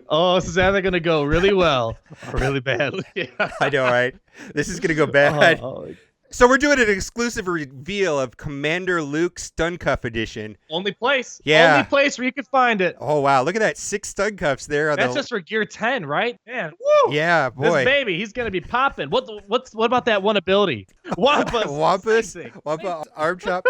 Oh, this is either gonna go really well or really badly. I know, right? This is gonna go bad. Oh, So we're doing an exclusive reveal of Commander Luke Stun Cuff Edition. only place. Yeah. Only place where you can find it. Oh wow, look at that, 6 stun cuffs there. That's just for gear 10, right? Man, woo! Yeah, boy. This baby, he's gonna be popping. What about that one ability? Wampus. Wampus. Amazing. Wampus arm chop.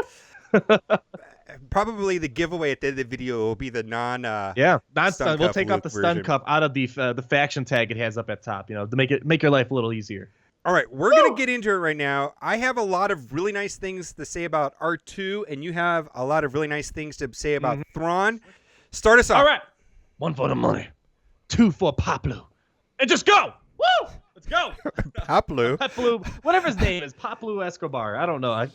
Probably the giveaway at the end of the video will be the non-stun. We'll take off the stun version. cup out of the faction tag it has up at top. You know, to make your life a little easier. All right, we're going to get into it right now. I have a lot of really nice things to say about R2, and you have a lot of really nice things to say about Thrawn. Start us off. All right. 1 for the money. 2 for Poplu. And just go. Woo! Let's go. Poplu. Poplu. Whatever his name is. Poplu Escobar. I don't know.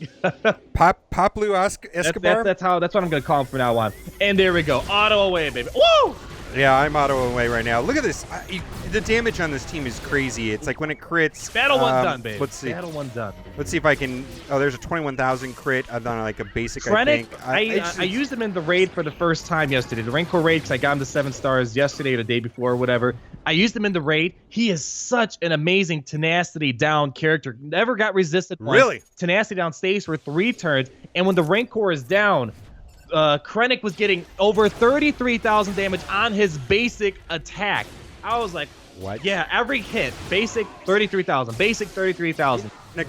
Poplu Escobar? That's what I'm going to call him from now on. And there we go. Auto away, baby. Woo! Yeah, I'm auto away right now. Look at this. The damage on this team is crazy. It's like when it crits. Battle 1 done, baby. Let's see. Battle 1 done. Let's see if I can. Oh, there's a 21,000 crit. I've done like a basic. Krennic, I think. I used him in the raid for the first time yesterday. The Rancor raid, because I got him to 7 stars yesterday or the day before or whatever. I used him in the raid. He is such an amazing tenacity down character. Never got resisted once. Really? Tenacity down stays for 3 turns. And when the Rancor is down, Krennic was getting over 33,000 damage on his basic attack. I was like, what? Yeah, every hit, basic 33,000, basic 33,000. Now,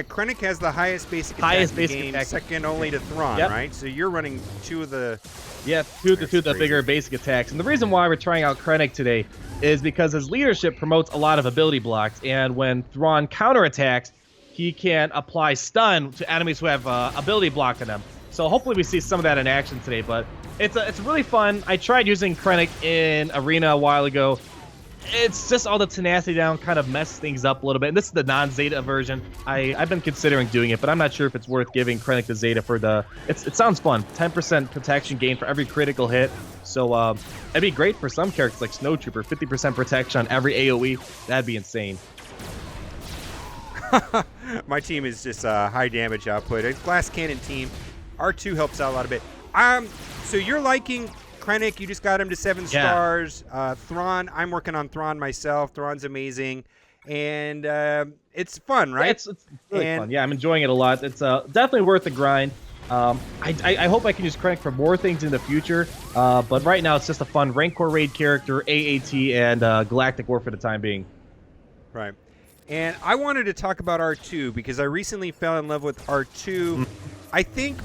Krennic has the highest basic attack in the game, second only to Thrawn, right? So you're running 2 of the... Yeah, two of the bigger basic attacks. And the reason why we're trying out Krennic today is because his leadership promotes a lot of ability blocks, and when Thrawn counterattacks, he can apply stun to enemies who have ability block on them. So hopefully we see some of that in action today, but it's really fun. I tried using Krennic in Arena a while ago. It's just all the tenacity down kind of mess things up a little bit. And this is the non-Zeta version. I've been considering doing it, but I'm not sure if it's worth giving Krennic the Zeta for the... It sounds fun. 10% protection gain for every critical hit. So it'd be great for some characters like Snowtrooper. 50% protection on every AoE. That'd be insane. My team is just high damage output. A glass cannon team. R2 helps out a lot of it. So you're liking Krennic, you just got him to 7 stars. Thrawn, I'm working on Thrawn myself. Thrawn's amazing. And it's fun, right? Yeah, it's really fun. Yeah, I'm enjoying it a lot. It's definitely worth the grind. I hope I can use Krennic for more things in the future. But right now, it's just a fun Rancor raid character, AAT, and Galactic War for the time being. Right. And I wanted to talk about R2 because I recently fell in love with R2. I think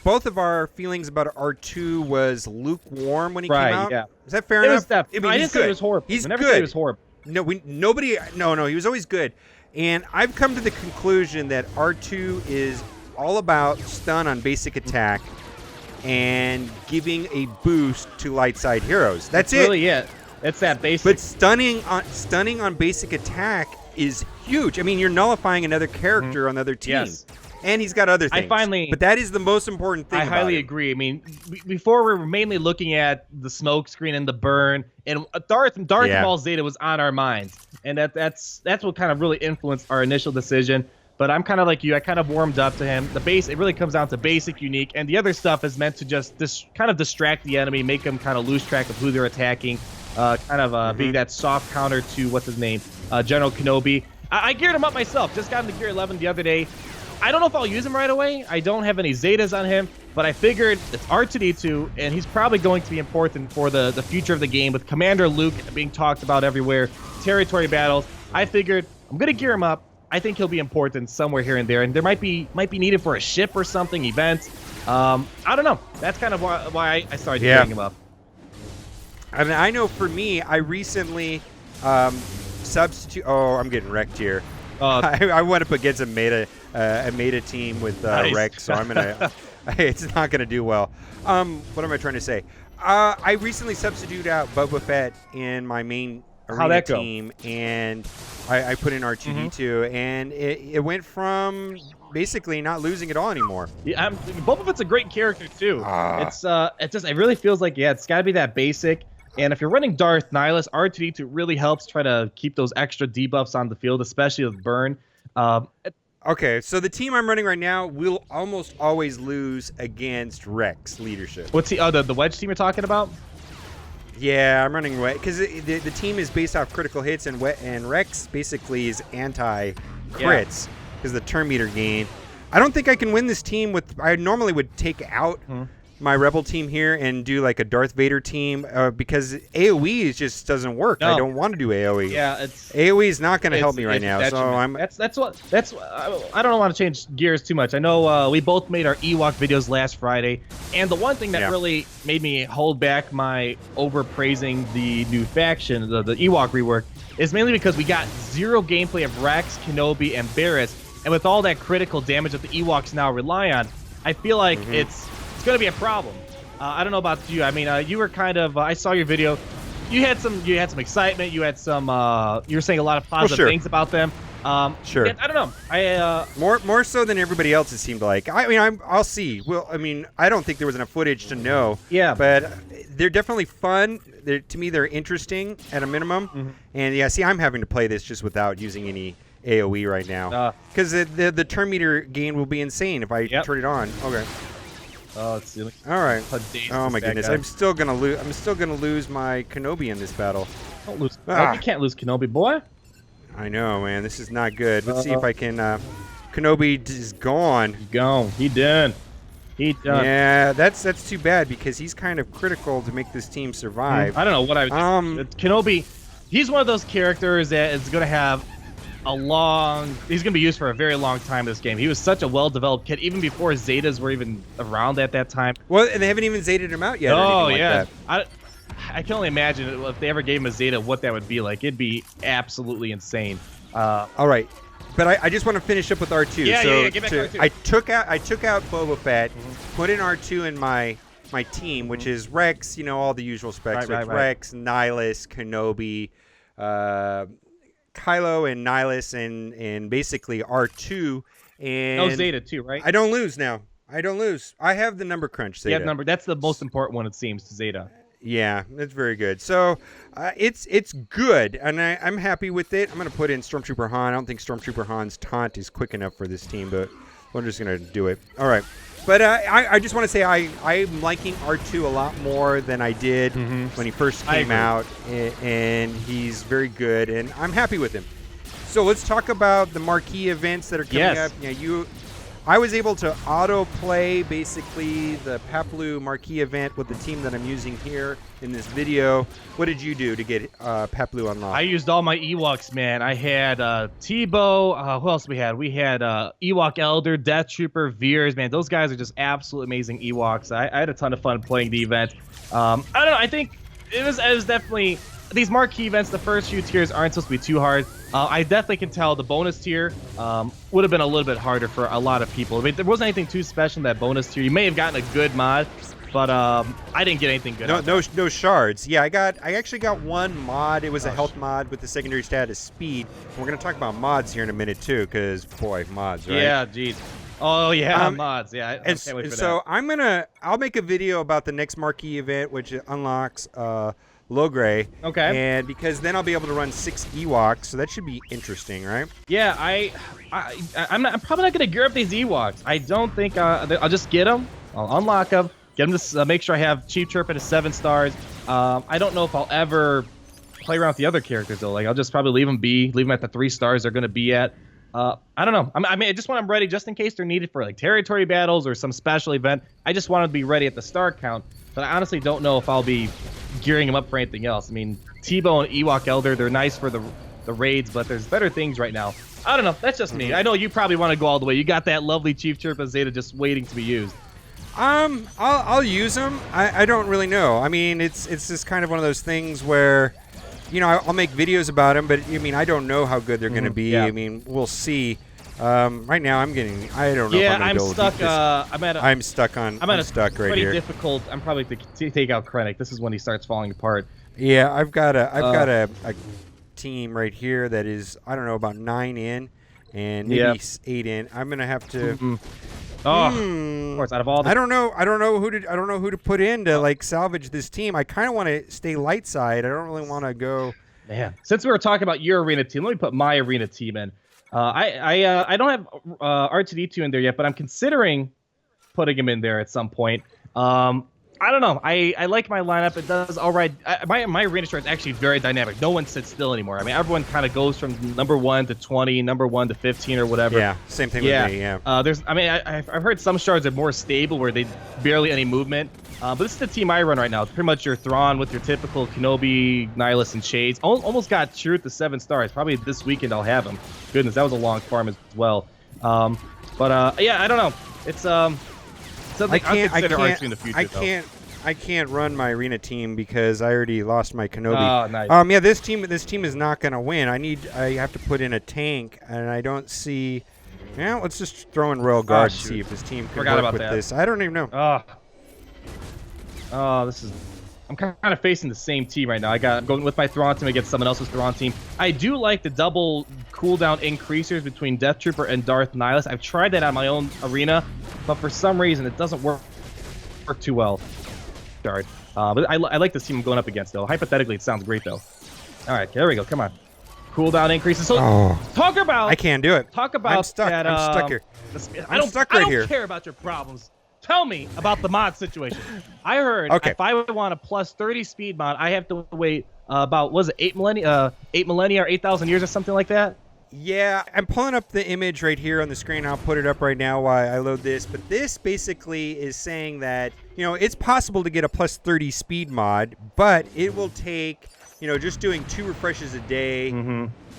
both of our feelings about R2 was lukewarm when he came out. Yeah. Is that fair enough? I didn't say it was horrible. He's never good. Said it was horrible. No, he was always good. And I've come to the conclusion that R2 is all about stun on basic attack and giving a boost to light side heroes. That's it. Really it. It's that basic. But stunning on basic attack is huge. I mean, you're nullifying another character on the other team. Yes. And he's got other things. But that is the most important thing. I highly agree. I mean, before we were mainly looking at the smoke screen and the burn, and Darth Maul Zeta was on our minds, and that's what kind of really influenced our initial decision. But I'm kind of like you. I kind of warmed up to him. It really comes down to basic, unique, and the other stuff is meant to just kind of distract the enemy, make them kind of lose track of who they're attacking, being that soft counter to what's his name, General Kenobi. I geared him up myself. Just got him to gear 11 the other day. I don't know if I'll use him right away. I don't have any Zetas on him, but I figured it's R2D2, and he's probably going to be important for the future of the game with Commander Luke being talked about everywhere, territory battles. I figured I'm going to gear him up. I think he'll be important somewhere here and there, and there might be needed for a ship or something, events. I don't know. That's kind of why I started gearing him up. I mean, I know for me, I recently substitute. Oh, I'm getting wrecked here. I went up against a meta team with Rex, so I'm gonna. It's not gonna do well. What am I trying to say? I recently substituted out Boba Fett in my main arena team, and I put in R2D2, and it went from basically not losing at all anymore. Yeah, Boba Fett's a great character too. It really feels like it's got to be that basic. And if you're running Darth Nihilus, R2D2 really helps try to keep those extra debuffs on the field, especially with burn. Okay, so the team I'm running right now will almost always lose against Rex leadership. What's the wedge team you're talking about? Yeah, I'm running away because the team is based off critical hits, and Rex basically is anti-crits because the turn meter gain. I don't think I can win this team with. I normally would take out my Rebel team here and do like a Darth Vader team because AOE just doesn't work. No. I don't want to do AOE. Yeah, it's AOE is not going to help me right now. So I don't want to change gears too much. I know we both made our Ewok videos last Friday, and the one thing that really made me hold back my overpraising the new faction, the Ewok rework, is mainly because we got zero gameplay of Rex, Kenobi, and Barriss, and with all that critical damage that the Ewoks now rely on, I feel like it's going to be a problem. I don't know about you. I mean, you were kind of. I saw your video. You had some excitement. You had some. You were saying a lot of positive things about them. Sure. I don't know. More so than everybody else. It seemed like. I mean, I'll see. Well, I mean, I don't think there was enough footage to know. Yeah. But they're definitely fun. To me, they're interesting at a minimum. And yeah, see, I'm having to play this just without using any AOE right now because the turn meter gain will be insane if I turn it on. Okay. Oh, it's silly. All right. Oh my goodness, I'm still gonna lose. I'm still gonna lose my Kenobi in this battle. Don't lose. You can't lose Kenobi, boy. I know, man. This is not good. Let's see if I can. Kenobi is gone. He's gone. He done. He done. Yeah, that's too bad because he's kind of critical to make this team survive. I don't know what I would. Kenobi, he's one of those characters that is gonna have he's gonna be used for a very long time in this game. He was such a well-developed kid, even before Zetas were even around at that time. Well, and they haven't even Zetaed him out yet. Oh yeah, I can only imagine if they ever gave him a Zeta, what that would be like. It'd be absolutely insane. All right, but I just want to finish up with R2. Yeah, Get back to R2. I took out Boba Fett, put in R2 in my team, which is Rex. You know, all the usual specs. Rex, Nihilus, Kenobi. Kylo and Nihilus and basically R2 and no Zeta too, right? I don't lose now. I don't lose. I have the number crunch Zeta. Yeah, that's the most important one, it seems, to Zeta. Yeah, that's very good. So it's good, and I'm happy with it. I'm gonna put in Stormtrooper Han. I don't think Stormtrooper Han's taunt is quick enough for this team, but we're just gonna do it. All right. But I just want to say I'm liking R2 a lot more than I did when he first came out, and he's very good, and I'm happy with him. So let's talk about the marquee events that are coming up. Yeah, I was able to auto-play basically the Paploo marquee event with the team that I'm using here in this video. What did you do to get Paploo unlocked? I used all my Ewoks, man. I had Tebow. Who else we had? We had Ewok Elder, Death Trooper, Veers. Man, those guys are just absolutely amazing Ewoks. I had a ton of fun playing the event. I don't know. I think it was definitely... These marquee events, the first few tiers aren't supposed to be too hard. I definitely can tell the bonus tier would have been a little bit harder for a lot of people. I mean, there wasn't anything too special in that bonus tier. You may have gotten a good mod, but I didn't get anything good. No shards. Yeah, I actually got one mod. It was a health mod with the secondary stat of speed. And we're gonna talk about mods here in a minute too, because boy, mods, right? Yeah, geez. Oh yeah, mods. Yeah, I can't wait for so that. I'll make a video about the next marquee event, which unlocks Logray. Okay. And because then I'll be able to run 6 Ewoks, so that should be interesting, right? Yeah, I'm probably not gonna gear up these Ewoks. I don't think I'll just get them. I'll unlock them. Get them to make sure I have Chief Chirp at a 7 stars. I don't know if I'll ever play around with the other characters though. Like I'll just probably leave them at the 3 stars they're gonna be at. I don't know. I mean, I just want them ready just in case they're needed for like territory battles or some special event. I just want them to be ready at the star count. But I honestly don't know if I'll be gearing them up for anything else. I mean, Tebow and Ewok Elder, they're nice for the raids, but there's better things right now. I don't know. That's just me. I know you probably want to go all the way. You got that lovely Chief Chirp and Zeta just waiting to be used. I'll use them. I don't really know. I mean, it's just kind of one of those things where, you know, I'll make videos about them, but I mean, I don't know how good they're going to be. Yeah. I mean, we'll see. Right now, I don't know. Yeah, if I'm stuck. I'm stuck right here. Difficult. I'm probably to take out Krennic. This is when he starts falling apart. Yeah, I've got a team right here that is, I don't know, about 9 in and maybe 8 in. I'm gonna have to. Of course, out of all the... I don't know who to put in to like salvage this team. I kind of want to stay light side. I don't really want to go. Man, since we were talking about your arena team, let me put my arena team in. I don't have R2D2 in there yet, but I'm considering putting him in there at some point. I don't know. I like my lineup. It does all right. My arena chart is actually very dynamic. No one sits still anymore. I mean, everyone kind of goes from number 1 to 20, number 1 to 15, or whatever. Yeah, same thing with me. Yeah. I've heard some shards are more stable where they barely any movement. But this is the team I run right now. It's pretty much your Thrawn with your typical Kenobi, Nihilus, and Shades. Almost got Truth to 7 stars. Probably this weekend I'll have him. Goodness, that was a long farm as well. Yeah, I don't know. It's something I'll consider R2 in the future. I can't run my arena team because I already lost my Kenobi. Oh, nice. Yeah, this team is not gonna win. I have to put in a tank, and I don't see. Yeah, let's just throw in Royal Guard and see if this team can work with this. I don't even know. Oh, this is. I'm kind of facing the same team right now. I'm going with my Thrawn team against someone else's Thrawn team. I do like the double cooldown increasers between Death Trooper and Darth Nihilus. I've tried that on my own arena, but for some reason it doesn't work too well. But I like this team I'm going up against, though. Hypothetically, it sounds great, though. All right, there we go. Come on. Cooldown increases. So talk about. I can't do it. Talk about. I'm stuck. That, I'm stuck here. I don't care about your problems. Tell me about the mod situation. I heard if I want a plus 30 speed mod, I have to wait about, was it 8 millennia or 8,000 years or something like that? Yeah, I'm pulling up the image right here on the screen. I'll put it up right now while I load this. But this basically is saying that, it's possible to get a plus 30 speed mod, but it will take, just doing 2 refreshes a day,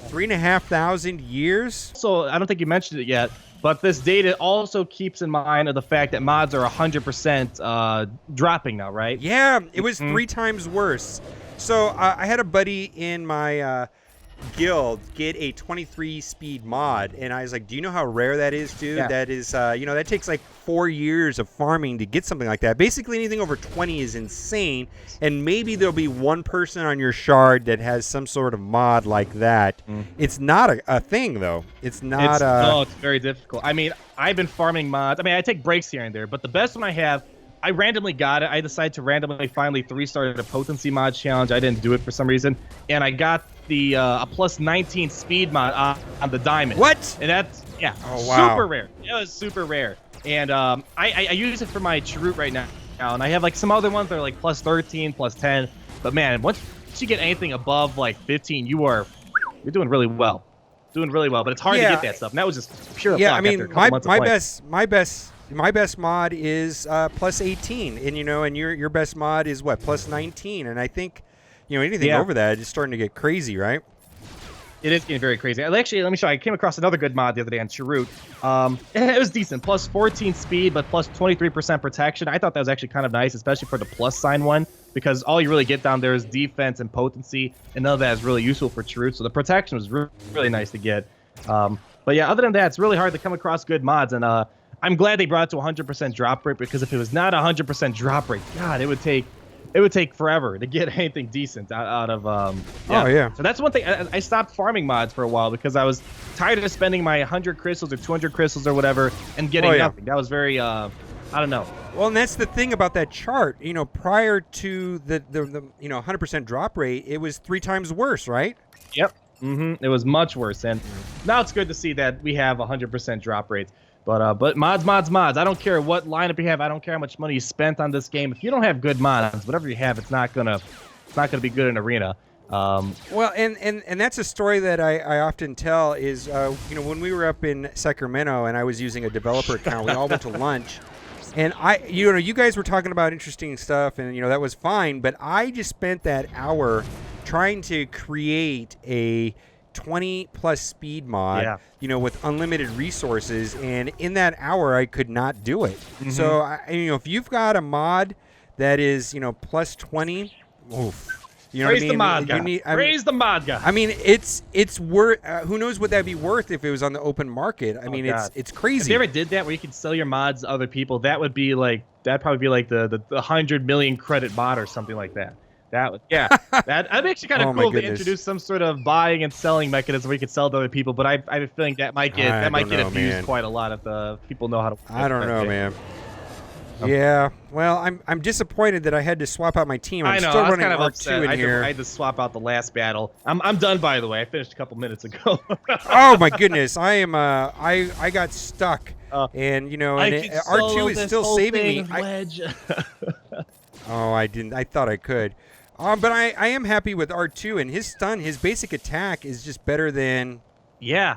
3,500 years. So I don't think you mentioned it yet. But this data also keeps in mind of the fact that mods are 100% dropping now, right? Yeah, it was 3 times worse. So I had a buddy in my guild get a 23 speed mod, and I was like, do you know how rare that is, dude? Yeah. That is, that takes like 4 years of farming to get something like that. Basically anything over 20 is insane, and maybe there'll be one person on your shard that has some sort of mod like that. It's not a thing, though. It's not no, it's very difficult. I mean, I've been farming mods. I mean, I take breaks here and there, but the best one I have, I randomly got it. I decided to randomly finally 3-star a potency mod challenge. I didn't do it for some reason, and I got the a plus 19 speed mod on the diamond. What? And that's super rare. It was super rare, and I use it for my Chirrut right now, and I have like some other ones that are like plus 13, plus 10. But man, once you get anything above like 15, you're doing really well. But it's hard to get that stuff. And that was just pure luck. I mean, my best mod is plus 18, and and your best mod is what, plus 19, and I think anything over that is starting to get crazy, right? It is getting very crazy. Actually, let me show you. I came across another good mod the other day on Chirrut. It was decent, plus 14 speed, but plus 23% protection. I thought that was actually kind of nice, especially for the plus sign one, because all you really get down there is defense and potency, and none of that is really useful for Chirrut. So the protection was really nice to get. But yeah, other than that, it's really hard to come across good mods, and I'm glad they brought it to 100% drop rate, because if it was not 100% drop rate, God, it would take forever to get anything decent out of So that's one thing. I stopped farming mods for a while because I was tired of spending my 100 crystals or 200 crystals or whatever and getting nothing. That was very I don't know. Well, and that's the thing about that chart. Prior to the 100% drop rate, it was 3 times worse, right? Yep. It was much worse, and now it's good to see that we have 100% drop rates. But mods. I don't care what lineup you have. I don't care how much money you spent on this game. If you don't have good mods, whatever you have, it's not gonna be good in arena. Well, and that's a story that I often tell is when we were up in Sacramento and I was using a developer account, we all went to lunch, and you guys were talking about interesting stuff, and that was fine, but I just spent that hour trying to create a 20 plus speed mod, with unlimited resources, and in that hour I could not do it. So if you've got a mod that is plus 20, praise the mod guy. Praise the mod guy. I mean, it's worth. Who knows what that'd be worth if it was on the open market? I mean, it's crazy. If you ever did that, where you could sell your mods to other people, that'd probably be like the 100 million credit mod or something like that. That'd be actually kind of cool to introduce some sort of buying and selling mechanism where you could sell to other people. But I have a feeling that might get abused quite a lot if the people know how to. I don't know, man. Yeah, well, I'm disappointed that I had to swap out my team. I'm still running R2 in here. I had to swap out the last battle. I'm done, by the way. I finished a couple minutes ago. Oh my goodness, I am. I got stuck, and R2 is still saving me. Oh, I didn't. I thought I could. But I am happy with R2, and his stun, his basic attack is just better than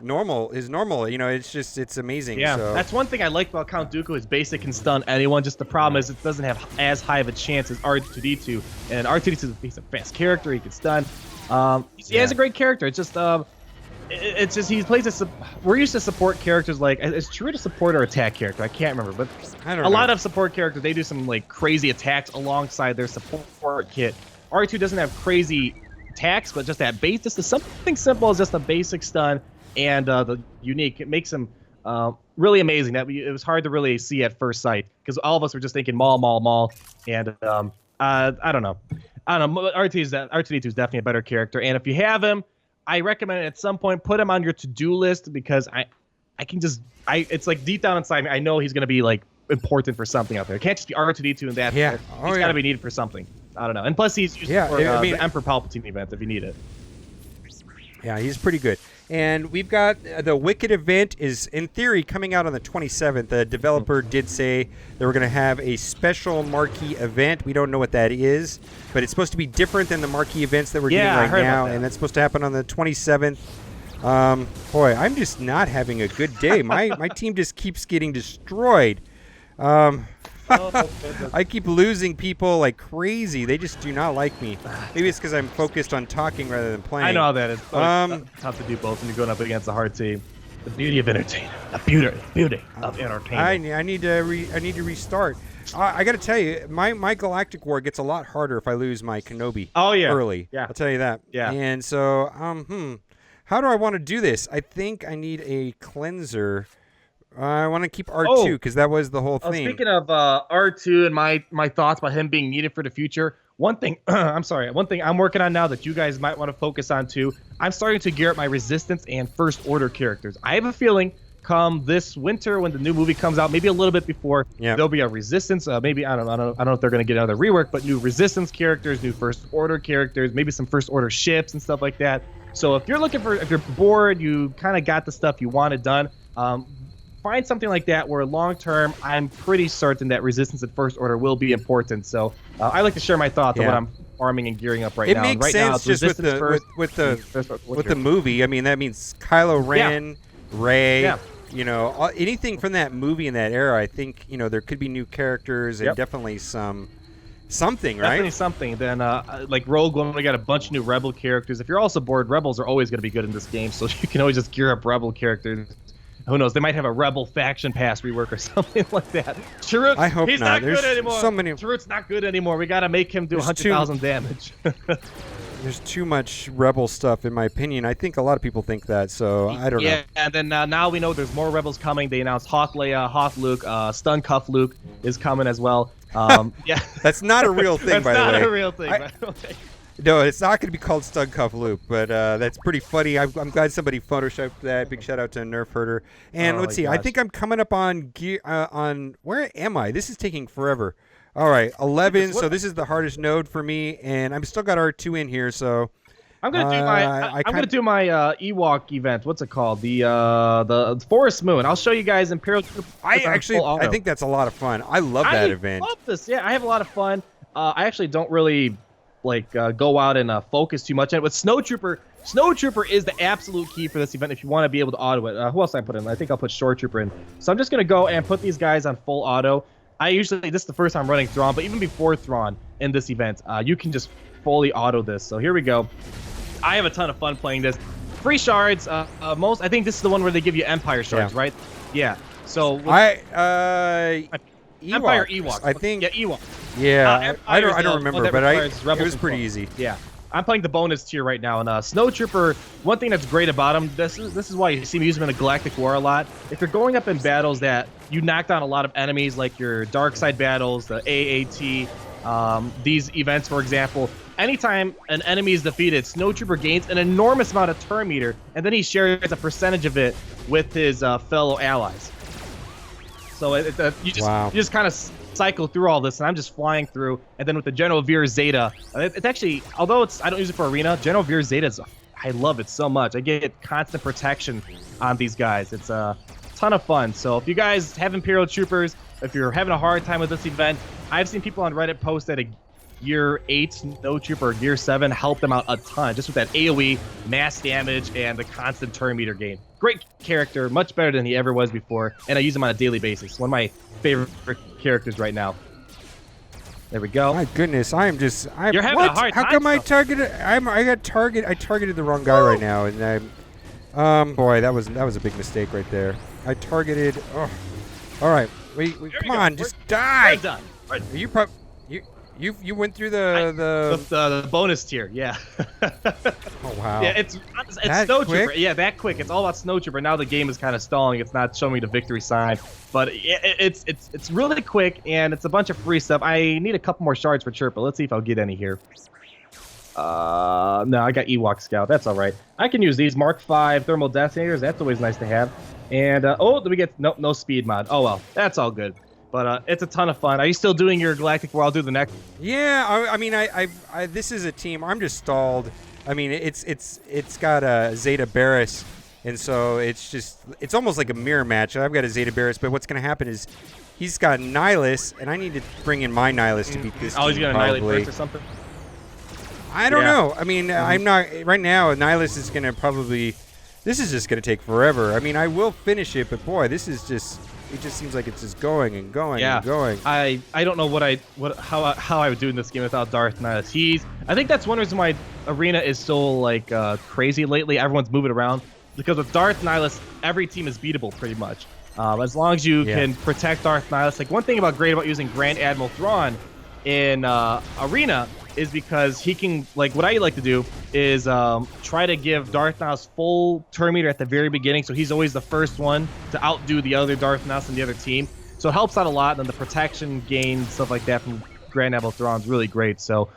normal. Is normal. You know, it's amazing. Yeah, so. that's one thing I like about Count Dooku. His basic can stun anyone. Just the problem is it doesn't have as high of a chance as R2D2. And R2D2, he's a fast character. He can stun. He has a great character. It's just it's just he plays we're used to support characters like is Chirrut a support or attack character? I can't remember, but a lot of support characters, they do some like crazy attacks alongside their support kit. R2 doesn't have crazy attacks, but just that base, just something simple as just a basic stun and the unique. It makes him really amazing. It was hard to really see at first sight because all of us were just thinking maul, and I don't know. R2D2 is definitely a better character, and if you have him, I recommend at some point put him on your to-do list because it's like deep down inside me, I know he's gonna be like important for something out there. It can't just be R2D2 and that. Yeah. He's got to be needed for something. I don't know. And plus, he's used for the Emperor Palpatine event if you need it. Yeah, he's pretty good. And we've got the Wicket event is, in theory, coming out on the 27th. The developer did say they were going to have a special marquee event. We don't know what that is, but it's supposed to be different than the marquee events that we're getting right now. And that's supposed to happen on the 27th. Boy, I'm just not having a good day. My team just keeps getting destroyed. I keep losing people like crazy. They just do not like me. Maybe it's because I'm focused on talking rather than playing. I know how that is. Tough to do both when you're going up against a hard team. The beauty of entertainment. The beauty of entertainment. I need to restart. I got to tell you, my Galactic War gets a lot harder if I lose my Kenobi early. Yeah. I'll tell you that. Yeah. And so, how do I want to do this? I think I need a cleanser. I want to keep R2 because that was the whole thing. Speaking of R2 and my thoughts about him being needed for the future, one thing I'm working on now that you guys might want to focus on too, I'm starting to gear up my Resistance and First Order characters. I have a feeling come this winter when the new movie comes out, maybe a little bit before, there'll be a Resistance, maybe, I don't know if they're going to get another rework, but new Resistance characters, new First Order characters, maybe some First Order ships and stuff like that. So if you're bored, you kind of got the stuff you wanted done, find something like that where long-term, I'm pretty certain that Resistance and First Order will be important. So I like to share my thoughts on what I'm farming and gearing up right now. It makes sense just with the movie. I mean, that means Kylo Ren, Rey, you know, anything from that movie in that era. I think, you know, there could be new characters and definitely something, right? Definitely something. Then, like Rogue One, we got a bunch of new Rebel characters. If you're also bored, Rebels are always going to be good in this game, so you can always just gear up Rebel characters. Who knows? They might have a Rebel faction pass rework or something like that. Chirrut, I hope he's not. not good anymore. So many... Chirrut's not good anymore. We got to make him do 100,000 damage. There's too much Rebel stuff, in my opinion. I think a lot of people think that, so I don't know. Yeah, and then now we know there's more Rebels coming. They announced Hoth Leia, Hoth Luke, Stun Cuff Luke is coming as well. Yeah, that's not a real thing, by the way. That's not a real thing, by the way. No, it's not going to be called Stun Cuff Loop, but that's pretty funny. I'm glad somebody photoshopped that. Big shout out to Nerf Herder. And let's see. Gosh. I think I'm coming up on where am I? This is taking forever. All right, 11. So this is the hardest node for me, and I'm still got R2 in here. So I'm gonna do my Ewok event. What's it called? The Forest Moon. I'll show you guys Imperial. I think that's a lot of fun. I love that event. I love this. Yeah, I have a lot of fun. I actually don't really go out and focus too much on it. But Snowtrooper is the absolute key for this event if you want to be able to auto it. Who else I put in? I think I'll put Shore Trooper in. So I'm just going to go and put these guys on full auto. This is the first time running Thrawn, but even before Thrawn in this event, you can just fully auto this. So here we go. I have a ton of fun playing this. Free shards, I think this is the one where they give you Empire shards, right? Yeah. So Ewoks. Empire Ewoks. I think. Yeah, Ewoks. Yeah, I don't remember, but it was pretty easy. Yeah, I'm playing the bonus tier right now, and Snowtrooper. One thing that's great about him, this is why you see me use him in a Galactic War a lot. If you're going up in battles that you knock down a lot of enemies, like your dark side battles, the AAT, these events, for example. Anytime an enemy is defeated, Snowtrooper gains an enormous amount of turn meter, and then he shares a percentage of it with his fellow allies. So you just kind of cycle through all this, and I'm just flying through. And then with the General Veer Zeta, it's actually, although I don't use it for arena, General Veer Zeta I love it so much. I get constant protection on these guys. It's a ton of fun. So if you guys have Imperial Troopers, if you're having a hard time with this event, I've seen people on Reddit post that a Gear 8 Snow Trooper or Gear 7 help them out a ton, just with that AoE, mass damage, and the constant turn meter gain. Great character, much better than he ever was before, and I use him on a daily basis. One of my favorite characters right now. There we go. My goodness, you're having a hard time. How come I targeted the wrong guy right now, and boy, that was a big mistake right there. I targeted. Oh, all right. Wait, come on, just die. We're done. You went through the bonus tier, yeah. Oh wow. Yeah, it's Snow Trooper. Yeah, that quick. It's all about Snow Trooper. Now the game is kind of stalling. It's not showing me the victory sign, but it's really quick and it's a bunch of free stuff. I need a couple more shards for Chirpa. Let's see if I'll get any here. No, I got Ewok Scout. That's all right. I can use these Mark V thermal detonators. That's always nice to have. And oh, did we get no speed mod? Oh well, that's all good. But it's a ton of fun. Are you still doing your Galactic War? I'll do the next. Yeah, I mean, this is a team. I'm just stalled. I mean, it's got a Zeta Barris, and so it's almost like a mirror match. I've got a Zeta Barris, but what's going to happen is he's got Nihilus, and I need to bring in my Nihilus to beat this team. Oh, he's going to Annihilate first or something? I don't know. I mean, I'm not right now. Nihilus is going to probably. This is just going to take forever. I mean, I will finish it, but boy, this is just. It just seems like it's just going and going and going. I don't know how I would do in this game without Darth Nihilus. I think that's one reason why Arena is so like crazy lately. Everyone's moving around because with Darth Nihilus, every team is beatable pretty much. As long as you can protect Darth Nihilus. Like one thing great about using Grand Admiral Thrawn in Arena is because he can, like, what I like to do is try to give Darth Nihilus full turn meter at the very beginning, so he's always the first one to outdo the other Darth Nihilus and the other team. So it helps out a lot, and the protection gain, stuff like that from Grand Admiral Thrawn is really great. So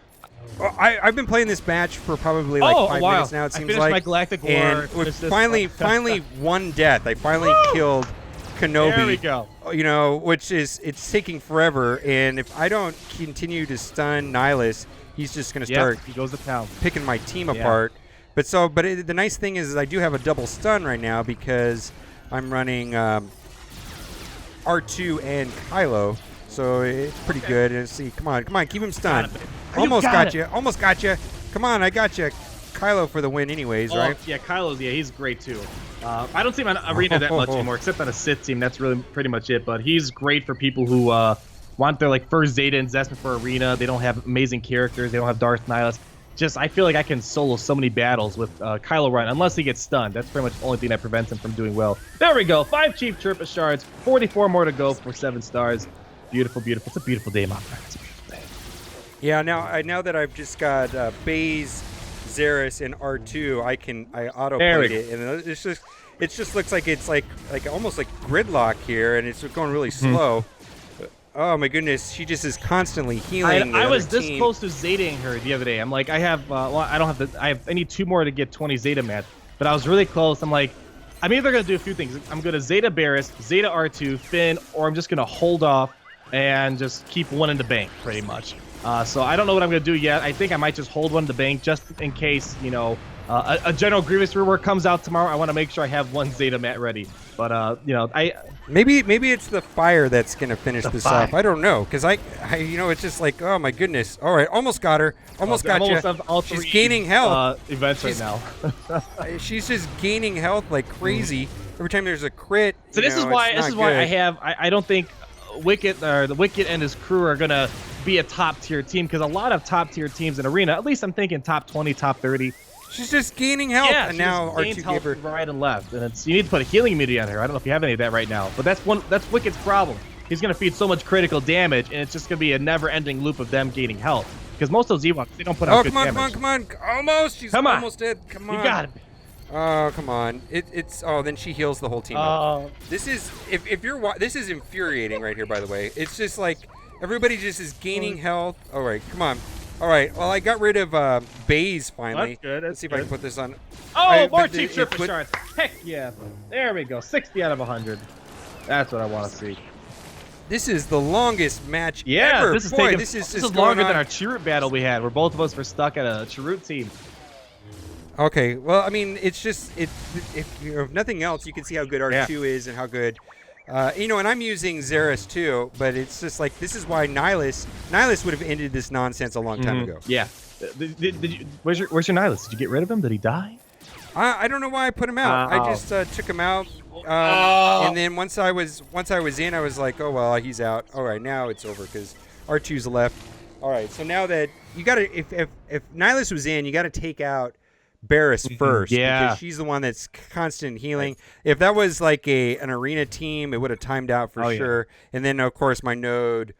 well, I've been playing this match for probably like 5 minutes now, it seems like. I finished my Galactic War. And with finally one death. I finally killed Kenobi. There we go. You know, which is, it's taking forever, and if I don't continue to stun Nihilus, he's just going to start he goes to town. Picking my team apart. But the nice thing is I do have a double stun right now because I'm running R2 and Kylo. So it's pretty good. And see, come on, keep him stunned. Almost got you. Come on, I got you. Kylo for the win anyways, right? Yeah, Kylo's, he's great too. I don't see him on Arena that much anymore, except on a Sith team. That's really pretty much it. But he's great for people who want their first Zeta investment for Arena. They don't have amazing characters. They don't have Darth Nihilus. I feel like I can solo so many battles with Kylo Ren, unless he gets stunned. That's pretty much the only thing that prevents him from doing well. There we go. 5 Chief Chirpa shards. 44 more to go for 7 stars. Beautiful, beautiful. It's a beautiful day, my friend. It's a beautiful day. Yeah, now that I've just got Baze, Zaris, and R2, I auto-plate it, and it just looks like it's like almost like gridlock here, and it's going really slow. Oh my goodness, she just is constantly healing. I was this close to Zetaing her the other day. I'm like, I need 2 more to get 20 Zeta match, but I was really close. I'm like, I'm either gonna do a few things. I'm gonna Zeta Barris, Zeta R2, Finn, or I'm just gonna hold off and just keep one in the bank, pretty much. So I don't know what I'm gonna do yet. I think I might just hold one in the bank just in case, a General Grievous rework comes out tomorrow. I want to make sure I have 1 Zeta mat ready. But maybe it's the fire that's gonna finish this off. I don't know, because I it's just like, oh my goodness. All right, almost got her. Almost got you. She's gaining health. Events right now. She's just gaining health like crazy every time there's a crit. So this is why I don't think Wicket or the Wicket and his crew are gonna be a top tier team, because a lot of top tier teams in Arena, at least I'm thinking top 20, top 30. She's just gaining health, and now R2 gave her right and left, and you need to put a healing immunity on her. I don't know if you have any of that right now, but that's Wicket's problem. He's gonna feed so much critical damage, and it's just gonna be a never-ending loop of them gaining health. Because most of those Ewoks, they don't put out good damage. Come on! Almost! She's almost dead. Come on! You got it. Oh, come on! Then she heals the whole team up. This is this is infuriating right here. By the way, it's just like everybody just is gaining health. All right, come on. All right, well, I got rid of Baze finally. That's good. Let's see if I can put this on. Oh, more Chief Chirpa shards. Heck yeah. There we go. 60 out of 100. That's what I want to see. This is the longest match ever. This is longer than our Chirrut battle we had, where both of us were stuck at a Chirrut team. Okay, well, I mean, it's just, if nothing else, you can see how good R2 is and how good And I'm using Xeris too, but it's just like, this is why Nihilus would have ended this nonsense a long time ago. Yeah. Where's your Nihilus? Did you get rid of him? Did he die? I don't know why I put him out. I just took him out, and then once I was in, I was like, oh well, he's out. All right, now it's over because R2's left. All right, so now that you got to, if Nihilus was in, you got to take out Barris first, because she's the one that's constant healing. If that was like an arena team, it would have timed out for sure. And then of course my node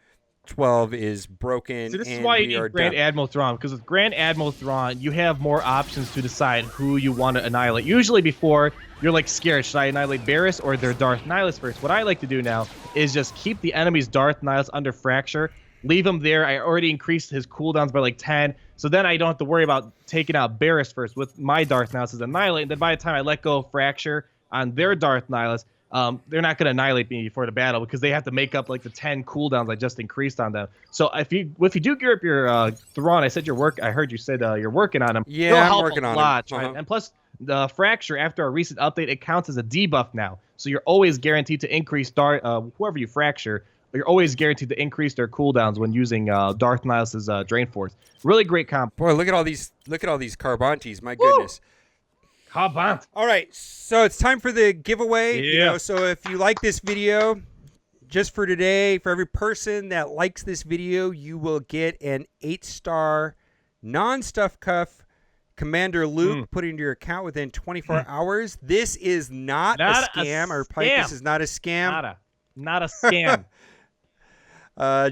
12 is broken. So this is why you need Grand Admiral Thrawn, because with Grand Admiral Thrawn, you have more options to decide who you want to annihilate. Usually before, you're like scared, should I annihilate Barris or their Darth Nihilus first? What I like to do now is just keep the enemy's Darth Nihilus under Fracture, leave him there. I already increased his cooldowns by like 10, so then I don't have to worry about taking out Barris first with my Darth Nihilus as annihilate. And then by the time I let go of Fracture on their Darth Nihilus, they're not going to annihilate me before the battle because they have to make up like the 10 cooldowns I just increased on them. So if you do gear up your Thrawn, I heard you said you're working on him. Yeah, I'm working on him. Right? And plus the Fracture after a recent update, it counts as a debuff now. So you're always guaranteed to increase whoever you Fracture. You're always guaranteed to increase their cooldowns when using Darth Nihilus' Drain Force. Really great comp. Boy, look at all these Carbantes. My goodness. Carbant. All right, so it's time for the giveaway. Yeah. So if you like this video, just for today, for every person that likes this video, you will get an 8-star non-stuff cuff Commander Luke put into your account within 24 hours. This is not a scam. Or Pike, this is not a scam. Not a scam.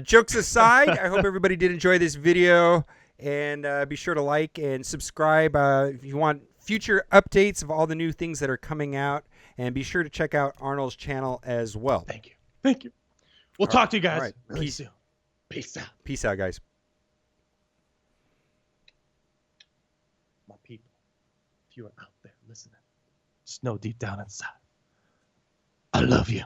Jokes aside, I hope everybody did enjoy this video, and be sure to like and subscribe if you want future updates of all the new things that are coming out, and be sure to check out Arnold's channel as well. Thank you. We'll talk to you guys. All right. Really soon. Peace out. Peace out, guys. My people, if you are out there listening, just know deep down inside, I love you.